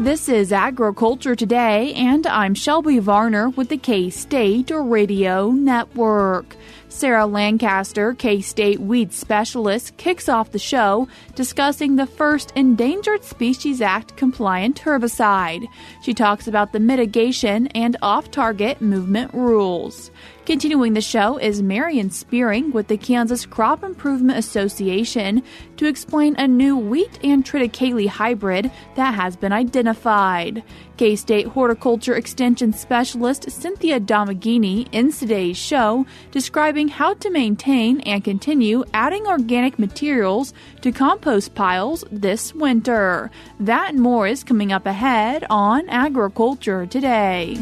This is Agriculture Today, and I'm Shelby Varner with the K-State Radio Network. Sarah Lancaster, K-State Weed Specialist, kicks off the show discussing the first Endangered Species Act compliant herbicide. She talks about the mitigation and off-target movement rules. Continuing the show is Marion Spiering with the Kansas Crop Improvement Association to explain a new Wheat and Triticale Hybrid that has been identified. K-State Horticulture Extension Specialist Cynthia Domenghini ends today's show describing how to maintain and continue adding organic materials to compost piles this winter. That and more is coming up ahead on Agriculture Today.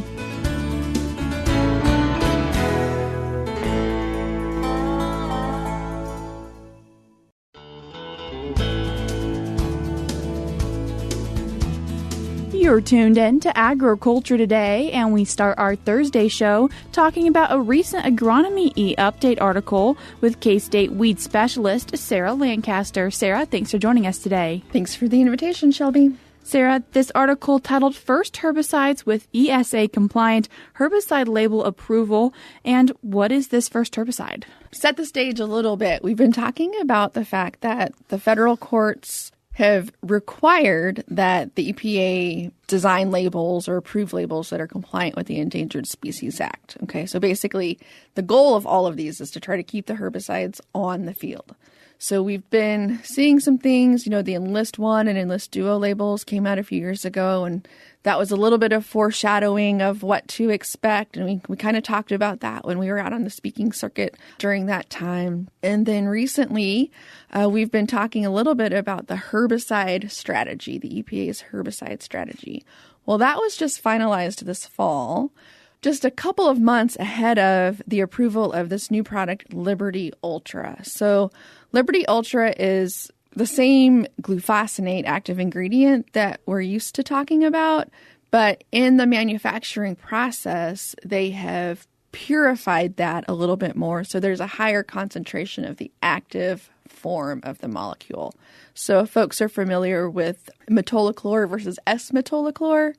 You're tuned in to Agriculture Today, and we start our Thursday show talking about a recent Agronomy E-Update article with K-State Weed Specialist Sarah Lancaster. Sarah, thanks for joining us today. Thanks for the invitation, Shelby. Sarah, this article titled First Herbicides with ESA-Compliant Herbicide Label Approval. And what is this first herbicide? Set the stage a little bit. We've been talking about the fact that the federal courts have required that the EPA design labels or approve labels that are compliant with the Endangered Species Act. Okay, so basically the goal of all of these is to try to keep the herbicides on the field. So we've been seeing some things, the Enlist 1 and Enlist Duo labels came out a few years ago, and that was a little bit of foreshadowing of what to expect. And we kind of talked about that when we were out on the speaking circuit during that time. And then recently, we've been talking a little bit about the herbicide strategy, the EPA's herbicide strategy. Well, that was just finalized this fall, just a couple of months ahead of the approval of this new product, Liberty Ultra. So Liberty Ultra is the same glufosinate active ingredient that we're used to talking about, but in the manufacturing process, they have purified that a little bit more. So there's a higher concentration of the active form of the molecule. So if folks are familiar with metolachlor versus S-metolachlor,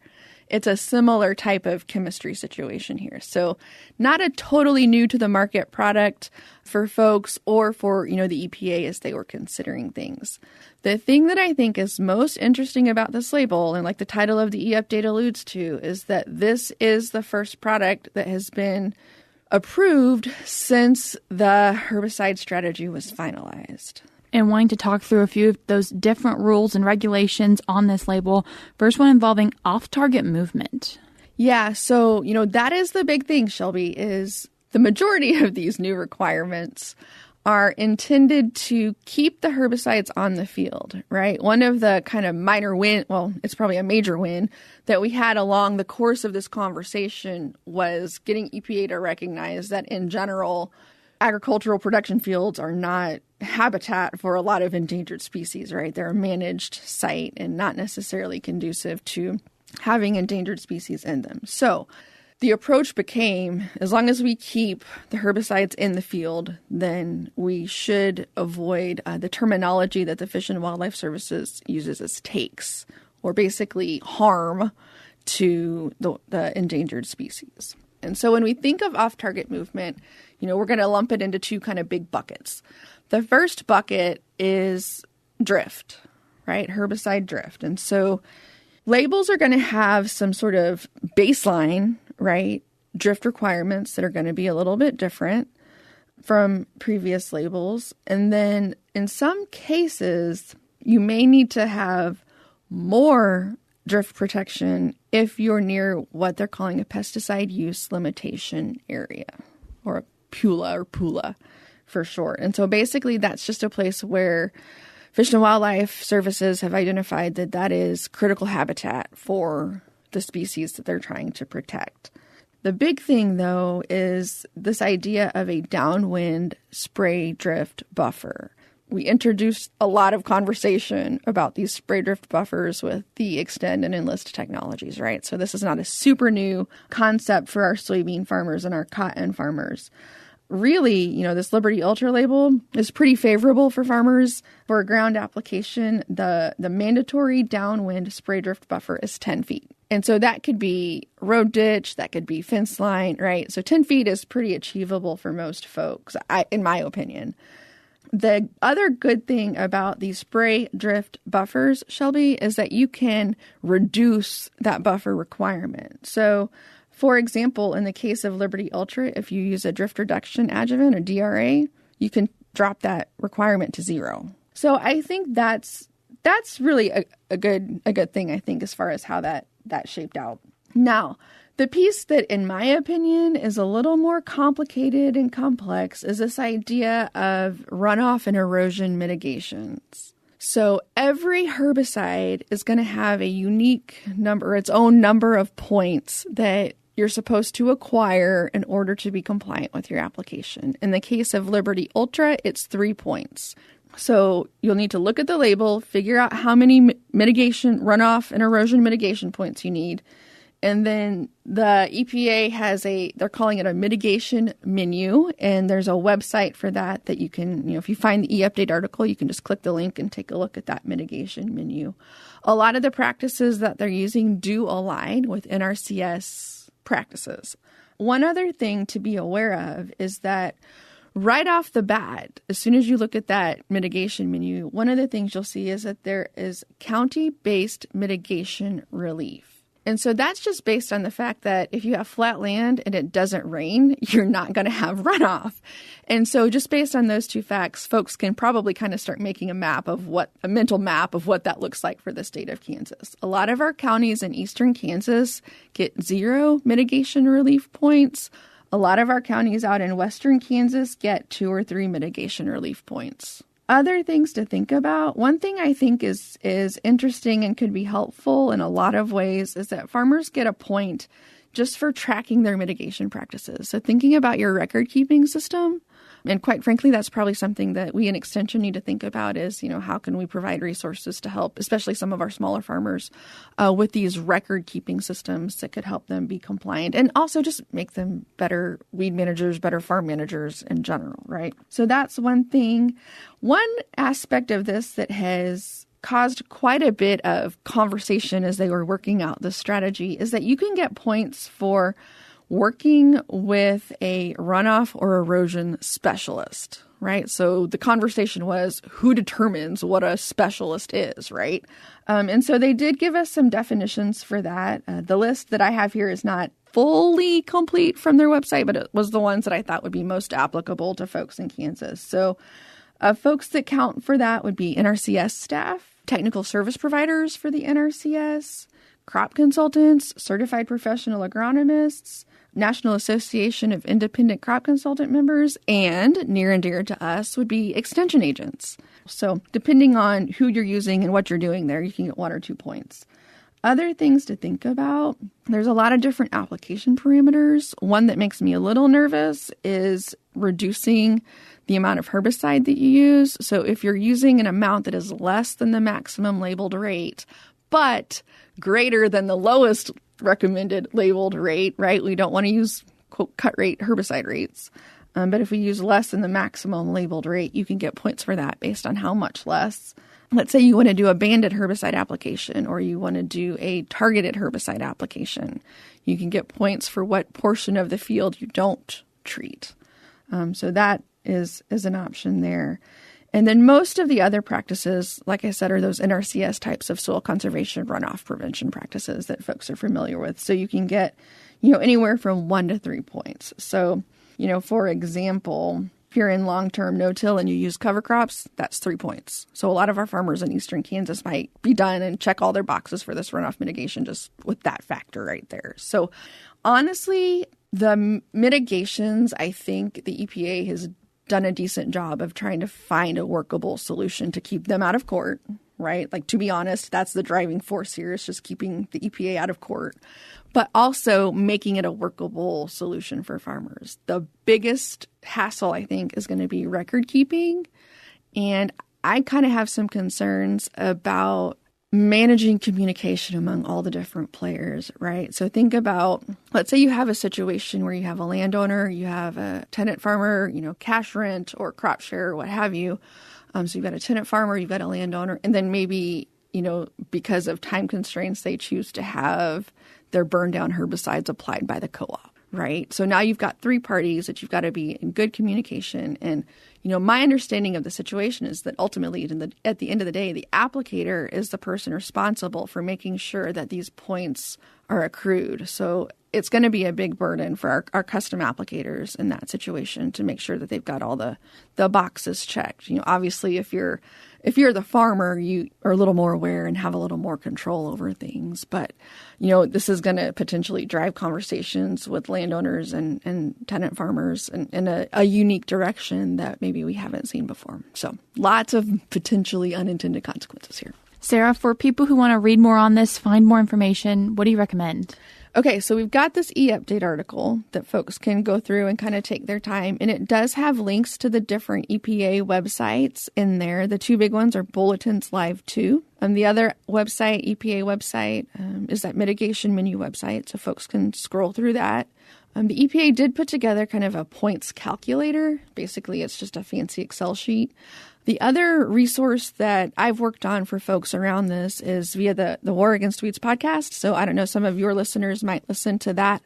it's a similar type of chemistry situation here. So not a totally new to the market product for folks or for, the EPA as they were considering things. The thing that I think is most interesting about this label, and like the title of the e-update alludes to, is that this is the first product that has been approved since the herbicide strategy was finalized. And wanting to talk through a few of those different rules and regulations on this label. First one involving off-target movement. Yeah, so, that is the big thing, Shelby, is the majority of these new requirements are intended to keep the herbicides on the field, right? One of the kind of minor win, well, it's probably a major win that we had along the course of this conversation was getting EPA to recognize that in general, agricultural production fields are not habitat for a lot of endangered species, right? They're a managed site and not necessarily conducive to having endangered species in them. So the approach became, as long as we keep the herbicides in the field, then we should avoid the terminology that the Fish and Wildlife Services uses as takes, or basically harm to the endangered species. And so when we think of off-target movement, we're going to lump it into two kind of big buckets. The first bucket is drift, right? Herbicide drift. And so labels are going to have some sort of baseline, right? Drift requirements that are going to be a little bit different from previous labels. And then in some cases, you may need to have more drift protection if you're near what they're calling a pesticide use limitation area, or a PULA for short. And so basically that's just a place where Fish and Wildlife Services have identified that is critical habitat for the species that they're trying to protect. The big thing, though, is this idea of a downwind spray drift buffer. We introduced a lot of conversation about these spray drift buffers with the Extend and Enlist technologies, right? So this is not a super new concept for our soybean farmers and our cotton farmers. really, this Liberty Ultra label is pretty favorable for farmers. For a ground application, the mandatory downwind spray drift buffer is 10 feet. And so that could be road ditch, that could be fence line, right? So 10 feet is pretty achievable for most folks, in my opinion. The other good thing about these spray drift buffers, Shelby, is that you can reduce that buffer requirement. So, for example, in the case of Liberty Ultra, if you use a drift reduction adjuvant, a DRA, you can drop that requirement to 0. So I think that's really a good thing, I think, as far as how that shaped out. Now, the piece that, in my opinion, is a little more complicated and complex is this idea of runoff and erosion mitigations. So every herbicide is going to have a unique number, its own number of points that you're supposed to acquire in order to be compliant with your application. In the case of Liberty Ultra, it's 3 points. So you'll need to look at the label, figure out how many mitigation, runoff and erosion mitigation points you need. And then the EPA has they're calling it a mitigation menu, and there's a website for that you can, if you find the e-update article, you can just click the link and take a look at that mitigation menu. A lot of the practices that they're using do align with NRCS practices. One other thing to be aware of is that right off the bat, as soon as you look at that mitigation menu, one of the things you'll see is that there is county-based mitigation relief. And so that's just based on the fact that if you have flat land and it doesn't rain, you're not going to have runoff. And so just based on those two facts, folks can probably kind of start making a mental map of what that looks like for the state of Kansas. A lot of our counties in eastern Kansas get 0 mitigation relief points. A lot of our counties out in western Kansas get 2 or 3 mitigation relief points. Other things to think about, one thing I think is interesting and could be helpful in a lot of ways is that farmers get a point just for tracking their mitigation practices. So thinking about your record-keeping system, and quite frankly, that's probably something that we in Extension need to think about is, how can we provide resources to help, especially some of our smaller farmers, with these record-keeping systems that could help them be compliant and also just make them better weed managers, better farm managers in general, right? So that's one thing. One aspect of this that has caused quite a bit of conversation as they were working out the strategy is that you can get points for working with a runoff or erosion specialist, right? So the conversation was who determines what a specialist is, right? And so they did give us some definitions for that. The list that I have here is not fully complete from their website, but it was the ones that I thought would be most applicable to folks in Kansas. So folks that count for that would be NRCS staff, technical service providers for the NRCS, crop consultants, certified professional agronomists, National Association of Independent Crop Consultant members, and near and dear to us would be extension agents. So depending on who you're using and what you're doing there, you can get 1 or 2 points. Other things to think about, there's a lot of different application parameters. One that makes me a little nervous is reducing the amount of herbicide that you use. So if you're using an amount that is less than the maximum labeled rate, but greater than the lowest recommended labeled rate, right? We don't want to use, quote, cut rate herbicide rates. But if we use less than the maximum labeled rate, you can get points for that based on how much less. Let's say you want to do a banded herbicide application or you want to do a targeted herbicide application. You can get points for what portion of the field you don't treat. So that is an option there. And then most of the other practices, like I said, are those NRCS types of soil conservation runoff prevention practices that folks are familiar with. So you can get, anywhere from 1 to 3 points. So, for example, if you're in long-term no-till and you use cover crops, that's 3 points. So a lot of our farmers in eastern Kansas might be done and check all their boxes for this runoff mitigation just with that factor right there. So honestly, the mitigations, I think the EPA has done a decent job of trying to find a workable solution to keep them out of court, right? Like, to be honest, that's the driving force here, is just keeping the EPA out of court, but also making it a workable solution for farmers. The biggest hassle, I think, is going to be record keeping. And I kind of have some concerns about, the record keeping managing communication among all the different players, right? So think about, let's say you have a situation where you have a landowner, you have a tenant farmer, cash rent or crop share or what have you. So you've got a tenant farmer, you've got a landowner, and then maybe, because of time constraints, they choose to have their burn down herbicides applied by the co-op, right? So now you've got three parties that you've got to be in good communication. And, my understanding of the situation is that ultimately at the end of the day, the applicator is the person responsible for making sure that these points are accrued. So it's going to be a big burden for our custom applicators in that situation to make sure that they've got all the boxes checked. Obviously, if you're the farmer, you are a little more aware and have a little more control over things. But, this is going to potentially drive conversations with landowners and tenant farmers in a unique direction that maybe we haven't seen before. So lots of potentially unintended consequences here. Sarah, for people who want to read more on this, find more information, what do you recommend? Okay, so we've got this e-update article that folks can go through and kind of take their time. And it does have links to the different EPA websites in there. The two big ones are Bulletins Live 2. The other website, EPA website, is that mitigation menu website. So folks can scroll through that. The EPA did put together kind of a points calculator. Basically, it's just a fancy Excel sheet. The other resource that I've worked on for folks around this is via the War Against Weeds podcast. So I don't know, some of your listeners might listen to that.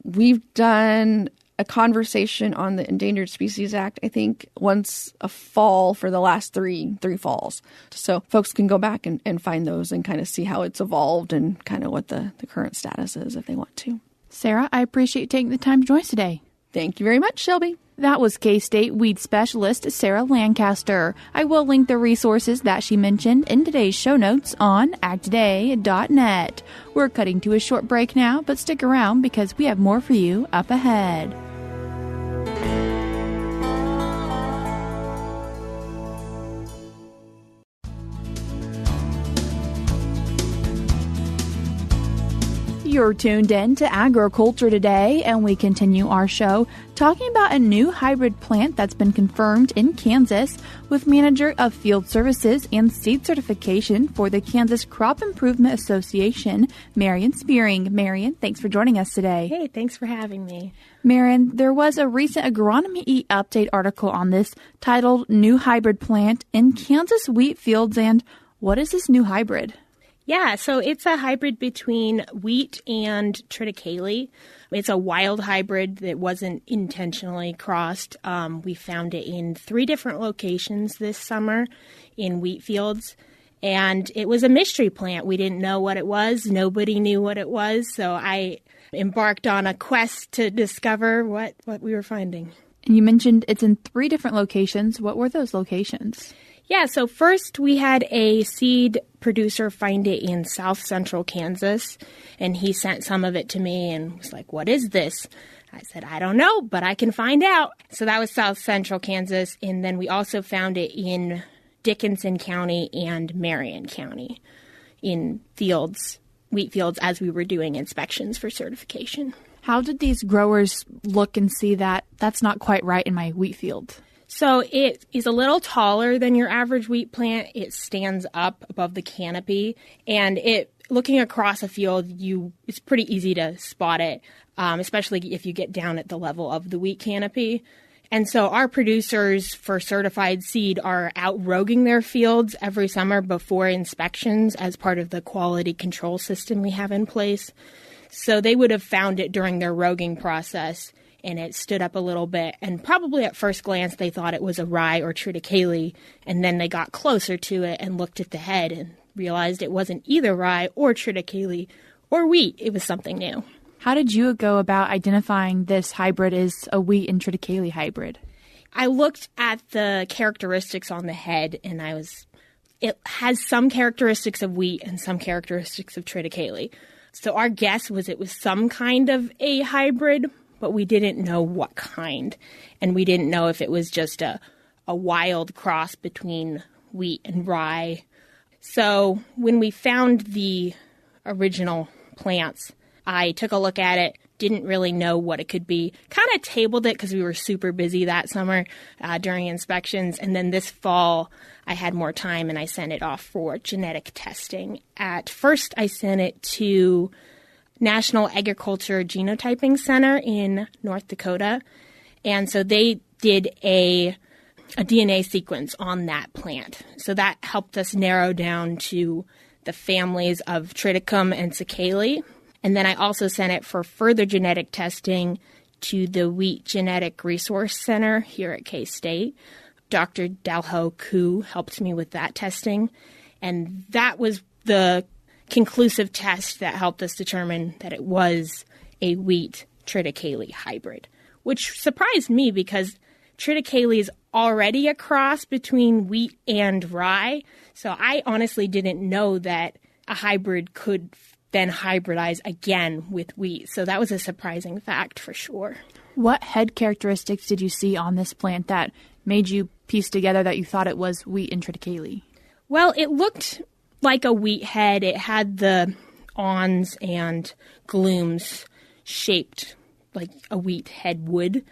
We've done a conversation on the Endangered Species Act, I think, once a fall for the last three falls. So folks can go back and find those and kind of see how it's evolved and kind of what the current status is if they want to. Sarah, I appreciate you taking the time to join us today. Thank you very much, Shelby. That was K-State weed specialist Sarah Lancaster. I will link the resources that she mentioned in today's show notes on agtoday.net. We're cutting to a short break now, but stick around because we have more for you up ahead. You're tuned in to Agriculture Today, and we continue our show talking about a new hybrid plant that's been confirmed in Kansas with Manager of Field Services and Seed Certification for the Kansas Crop Improvement Association, Marion Spiering. Marion, thanks for joining us today. Hey, thanks for having me. Marion, there was a recent Agronomy E-Update article on this titled New Hybrid Plant in Kansas Wheat Fields, and what is this new hybrid? Yeah, so it's a hybrid between wheat and triticale. It's a wild hybrid that wasn't intentionally crossed. We found it in 3 different locations this summer in wheat fields, and it was a mystery plant. We didn't know what it was. Nobody knew what it was, so I embarked on a quest to discover what we were finding. And you mentioned it's in 3 different locations. What were those locations? Yeah, so first we had a seed producer find it in south central Kansas, and he sent some of it to me and was like, "What is this?" I said, "I don't know, but I can find out." So that was south central Kansas, and then we also found it in Dickinson County and Marion County in fields, wheat fields, as we were doing inspections for certification. How did these growers look and see that that's not quite right in my wheat field? So it is a little taller than your average wheat plant. It stands up above the canopy, and looking across a field, it's pretty easy to spot it, especially if you get down at the level of the wheat canopy. And so our producers for certified seed are out roguing their fields every summer before inspections as part of the quality control system we have in place. So they would have found it during their roguing process, and it stood up a little bit, and probably at first glance they thought it was a rye or triticale, and then they got closer to it and looked at the head and realized it wasn't either rye or triticale or wheat. It was something new. How did you go about identifying this hybrid as a wheat and triticale hybrid? I looked at the characteristics on the head, and it has some characteristics of wheat and some characteristics of triticale. So our guess was it was some kind of a hybrid, but we didn't know what kind, and we didn't know if it was just a wild cross between wheat and rye. So when we found the original plants, I took a look at it, didn't really know what it could be. Kind of tabled it because we were super busy that summer during inspections. And then this fall, I had more time and I sent it off for genetic testing. At first, I sent it to National Agriculture Genotyping Center in North Dakota. And so they did a DNA sequence on that plant. So that helped us narrow down to the families of Triticum and Triticale. And then I also sent it for further genetic testing to the Wheat Genetic Resource Center here at K-State. Dr. Dalho Koo helped me with that testing. And that was the conclusive test that helped us determine that it was a Wheat Triticale hybrid, which surprised me because Triticale is already a cross between wheat and rye. So I honestly didn't know that a hybrid could then hybridize again with wheat. So that was a surprising fact for sure. What head characteristics did you see on this plant that made you piece together that you thought it was wheat and triticale? Well, it looked like a wheat head. It had the awns and glooms shaped like a wheat head would,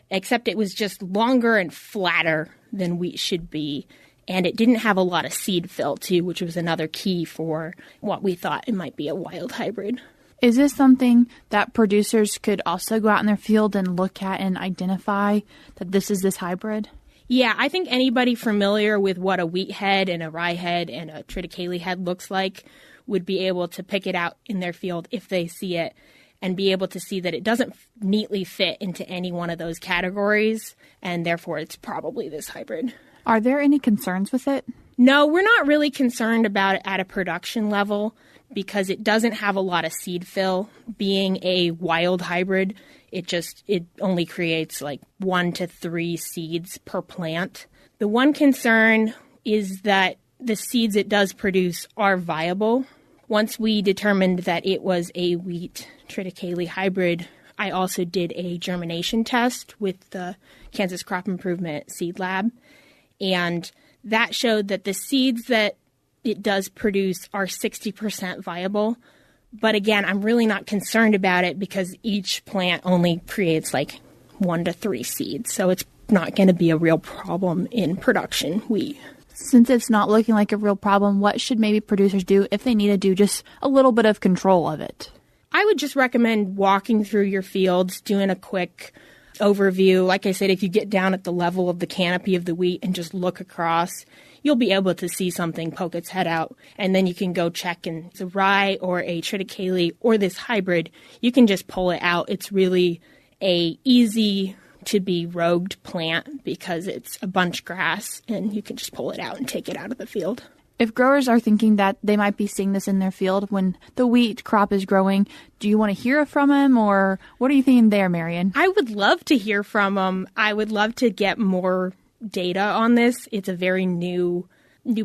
except it was just longer and flatter than wheat should be. And it didn't have a lot of seed fill, too, which was another key for what we thought it might be a wild hybrid. Is this something that producers could also go out in their field and look at and identify that this is this hybrid? Yeah, I think anybody familiar with what a wheat head and a rye head and a triticale head looks like would be able to pick it out in their field if they see it and be able to see that it doesn't neatly fit into any one of those categories, and therefore it's probably this hybrid. Are there any concerns with it? No, we're not really concerned about it at a production level because it doesn't have a lot of seed fill. Being a wild hybrid, it only creates like 1 to 3 seeds per plant. The one concern is that the seeds it does produce are viable. Once we determined that it was a wheat triticale hybrid, I also did a germination test with the Kansas Crop Improvement Seed Lab. And that showed that the seeds that it does produce are 60% viable. But again, I'm really not concerned about it because each plant only creates like 1 to 3 seeds. So it's not going to be a real problem in production wheat. Since it's not looking like a real problem, what should maybe producers do if they need to do just a little bit of control of it? I would just recommend walking through your fields, doing a quick overview. Like I said, if you get down at the level of the canopy of the wheat and just look across, you'll be able to see something poke its head out. And then you can go check, and it's a rye or a triticale or this hybrid. You can just pull it out. It's really a easy to be rogued plant because it's a bunch grass and you can just pull it out and take it out of the field. If growers are thinking that they might be seeing this in their field when the wheat crop is growing, do you want to hear from them, or what are you thinking there, Marion? I would love to hear from them. I would love to get more data on this. It's a very new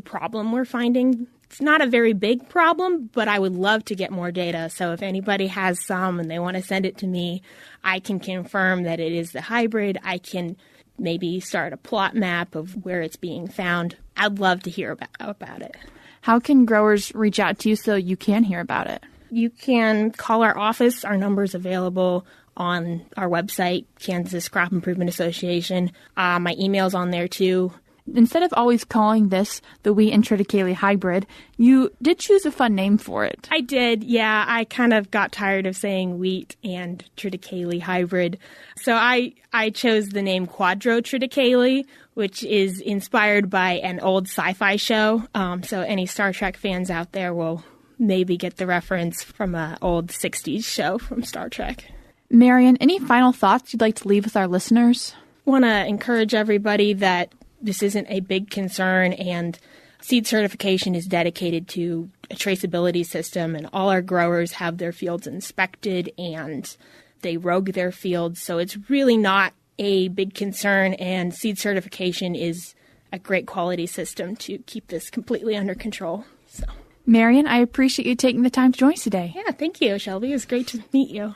problem we're finding. It's not a very big problem, but I would love to get more data. So if anybody has some and they want to send it to me, I can confirm that it is the hybrid. I can maybe start a plot map of where it's being found. I'd love to hear about it. How can growers reach out to you so you can hear about it? You can call our office. Our number is available on our website, Kansas Crop Improvement Association. My email's on there too. Instead of always calling this the Wheat and Triticale hybrid, you did choose a fun name for it. I did, yeah. I kind of got tired of saying wheat and triticale hybrid. So I chose the name Quadro Triticale, which is inspired by an old sci-fi show. So any Star Trek fans out there will maybe get the reference from an old 60s show from Star Trek. Marion, any final thoughts you'd like to leave with our listeners? I want to encourage everybody that this isn't a big concern, and seed certification is dedicated to a traceability system, and all our growers have their fields inspected and they rogue their fields. So it's really not a big concern, and seed certification is a great quality system to keep this completely under control. So, Marion, I appreciate you taking the time to join us today. Yeah, thank you, Shelby. It was great to meet you.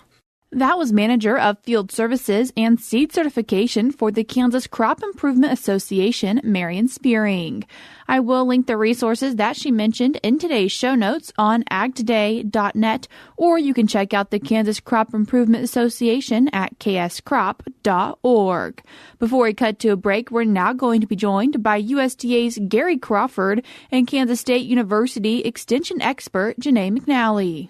That was Manager of Field Services and Seed Certification for the Kansas Crop Improvement Association, Marion Spiering. I will link the resources that she mentioned in today's show notes on agtoday.net, or you can check out the Kansas Crop Improvement Association at kscrop.org. Before we cut to a break, we're now going to be joined by USDA's Gary Crawford and Kansas State University Extension expert Janae McNally.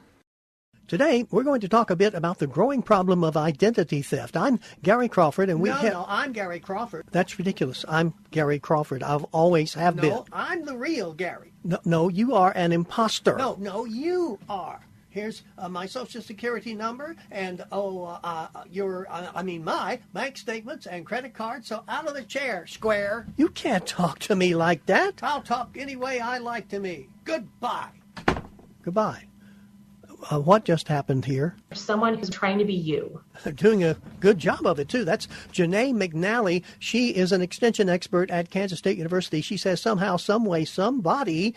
Today, we're going to talk a bit about the growing problem of identity theft. I'm Gary Crawford, and No, I'm Gary Crawford. That's ridiculous. I'm Gary Crawford. I've always have been. No, I'm the real Gary. No, you are an imposter. No, you are. Here's my Social Security number and, my bank statements and credit cards. So out of the chair, square. You can't talk to me like that. I'll talk any way I like to me. Goodbye. Goodbye. What just happened here? Someone who's trying to be you. They're doing a good job of it, too. That's Janae McNally. She is an extension expert at Kansas State University. She says somehow, some way, somebody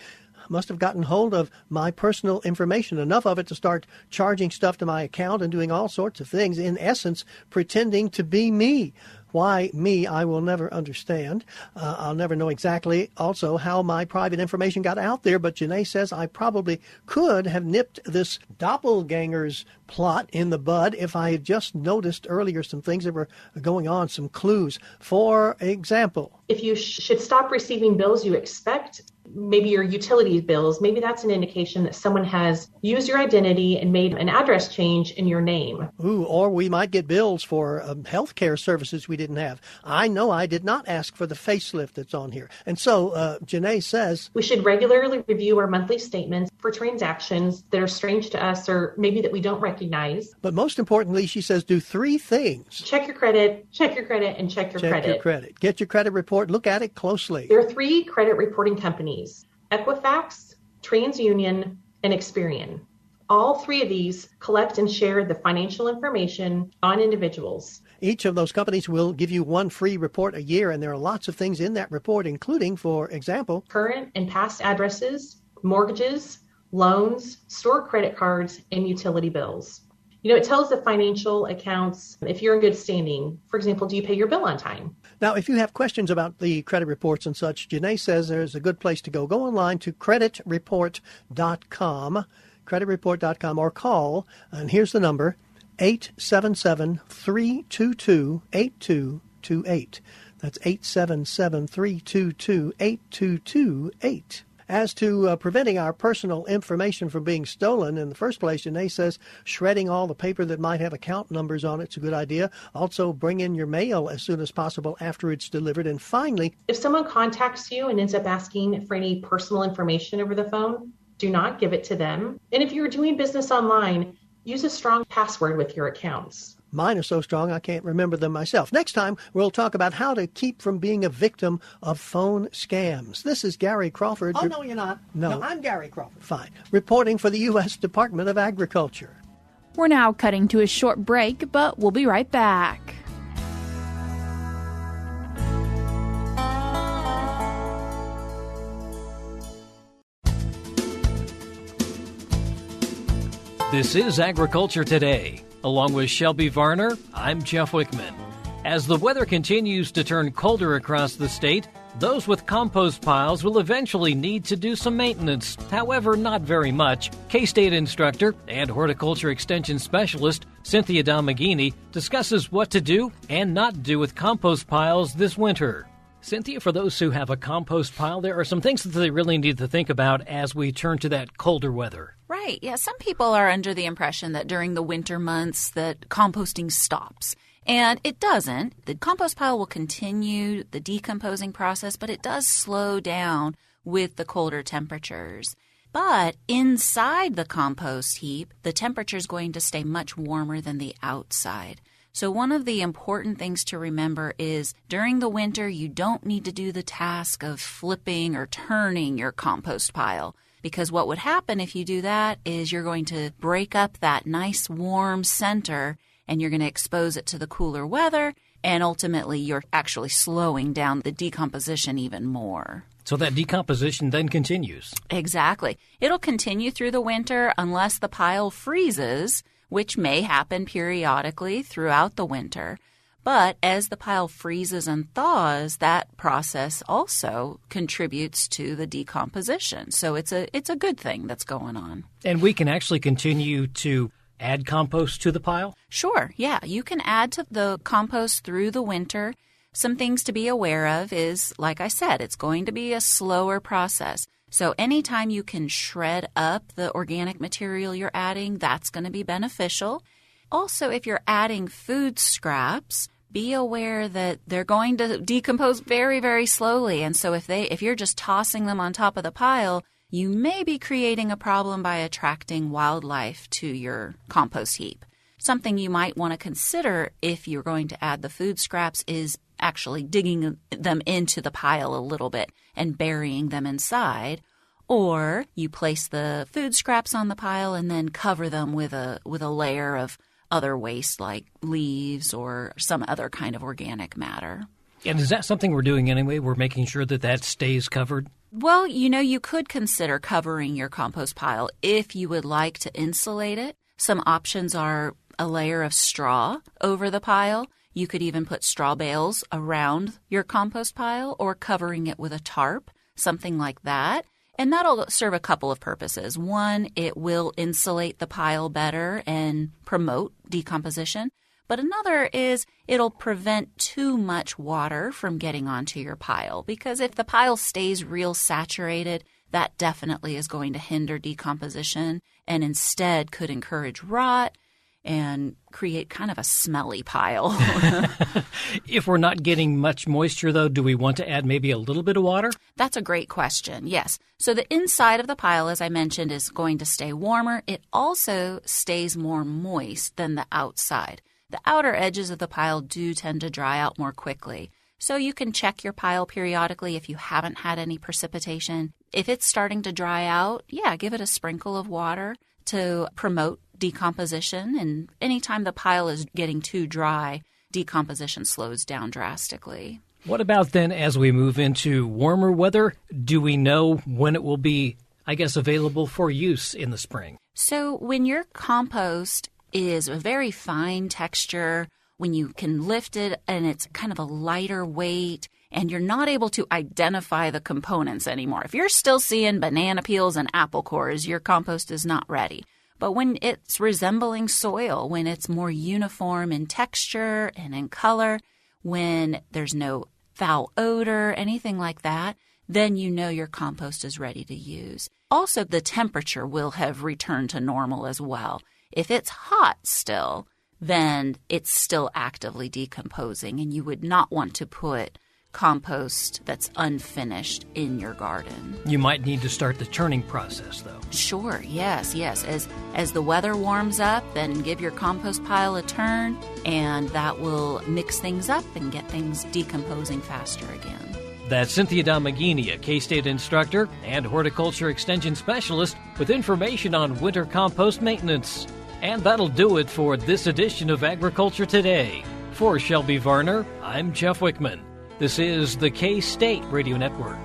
must have gotten hold of my personal information, enough of it to start charging stuff to my account and doing all sorts of things, in essence, pretending to be me. Why me, I will never understand. I'll never know exactly also how my private information got out there, but Janae says I probably could have nipped this doppelganger's plot in the bud if I had just noticed earlier some things that were going on, some clues. For example, If you should stop receiving bills you expect, maybe your utility bills, maybe that's an indication that someone has used your identity and made an address change in your name. Or we might get bills for health care services we didn't have. I know I did not ask for the facelift that's on here. And so Janae says, We should regularly review our monthly statements for transactions that are strange to us or maybe that we don't recognize. but most importantly, she says, do three things. Check your credit, and check your credit. Check your credit. Get your credit report. Look at it closely. There are 3 credit reporting companies: Equifax, TransUnion, and Experian. All 3 of these collect and share the financial information on individuals. Each of those companies will give you one free report a year, and there are lots of things in that report, including, for example, Current and past addresses, mortgages, loans, store credit cards, and utility bills. It tells the financial accounts if you're in good standing. For example, do you pay your bill on time? Now, if you have questions about the credit reports and such, Janae says there's a good place to go. Go online to creditreport.com, creditreport.com, or call, and here's the number, 877-322-8228. That's 877-322-8228. As to preventing our personal information from being stolen, in the first place, Janae says shredding all the paper that might have account numbers on it's a good idea. Also, bring in your mail as soon as possible after it's delivered. And finally, if someone contacts you and ends up asking for any personal information over the phone, do not give it to them. And if you're doing business online, use a strong password with your accounts. Mine are so strong I can't remember them myself. Next time, we'll talk about how to keep from being a victim of phone scams. This is Gary Crawford. Oh, no, you're not. No, I'm Gary Crawford. Fine. Reporting for the U.S. Department of Agriculture. We're now cutting to a short break, but we'll be right back. This is Agriculture Today. Along with Shelby Varner, I'm Jeff Wickman. As the weather continues to turn colder across the state, those with compost piles will eventually need to do some maintenance. However, not very much. K-State instructor and horticulture extension specialist Cynthia Domenghini discusses what to do and not do with compost piles this winter. Cynthia, for those who have a compost pile, there are some things that they really need to think about as we turn to that colder weather. Right. Yeah, some people are under the impression that during the winter months that composting stops. And it doesn't. The compost pile will continue the decomposing process, but it does slow down with the colder temperatures. But inside the compost heap, the temperature is going to stay much warmer than the outside. So one of the important things to remember is during the winter, you don't need to do the task of flipping or turning your compost pile, because what would happen if you do that is you're going to break up that nice warm center and you're going to expose it to the cooler weather, and ultimately you're actually slowing down the decomposition even more. So that decomposition then continues. Exactly. It'll continue through the winter unless the pile freezes, which may happen periodically throughout the winter. But as the pile freezes and thaws, that process also contributes to the decomposition. So it's a good thing that's going on. And we can actually continue to add compost to the pile? Sure, yeah. You can add to the compost through the winter. Some things to be aware of is, like I said, it's going to be a slower process. So anytime you can shred up the organic material you're adding, that's going to be beneficial. Also, if you're adding food scraps, be aware that they're going to decompose very, very slowly. And so if you're just tossing them on top of the pile, you may be creating a problem by attracting wildlife to your compost heap. Something you might want to consider if you're going to add the food scraps is actually digging them into the pile a little bit and burying them inside. Or you place the food scraps on the pile and then cover them with a layer of other waste like leaves or some other kind of organic matter. And is that something we're doing anyway? We're making sure that stays covered? Well, you could consider covering your compost pile if you would like to insulate it. Some options are a layer of straw over the pile. You could even put straw bales around your compost pile or covering it with a tarp, something like that. And that'll serve a couple of purposes. One, it will insulate the pile better and promote decomposition. But another is it'll prevent too much water from getting onto your pile, because if the pile stays real saturated, that definitely is going to hinder decomposition and instead could encourage rot and create kind of a smelly pile. If we're not getting much moisture, though, do we want to add maybe a little bit of water? That's a great question, yes. So the inside of the pile, as I mentioned, is going to stay warmer. It also stays more moist than the outside. The outer edges of the pile do tend to dry out more quickly. So you can check your pile periodically if you haven't had any precipitation. If it's starting to dry out, give it a sprinkle of water to promote decomposition. And anytime the pile is getting too dry, decomposition slows down drastically. What about then as we move into warmer weather? Do we know when it will be, available for use in the spring? So when your compost is a very fine texture, when you can lift it and it's kind of a lighter weight and you're not able to identify the components anymore. If you're still seeing banana peels and apple cores, your compost is not ready. But when it's resembling soil, when it's more uniform in texture and in color, when there's no foul odor, anything like that, then you know your compost is ready to use. Also, the temperature will have returned to normal as well. If it's hot still, then it's still actively decomposing, and you would not want to put compost that's unfinished in your garden. You might need to start the turning process, though. Sure, yes. As the weather warms up, then give your compost pile a turn, and that will mix things up and get things decomposing faster again. That's Cynthia Domenghini, a K-State instructor and horticulture extension specialist with information on winter compost maintenance. And that'll do it for this edition of Agriculture Today. For Shelby Varner, I'm Jeff Wickman. This is the K-State Radio Network.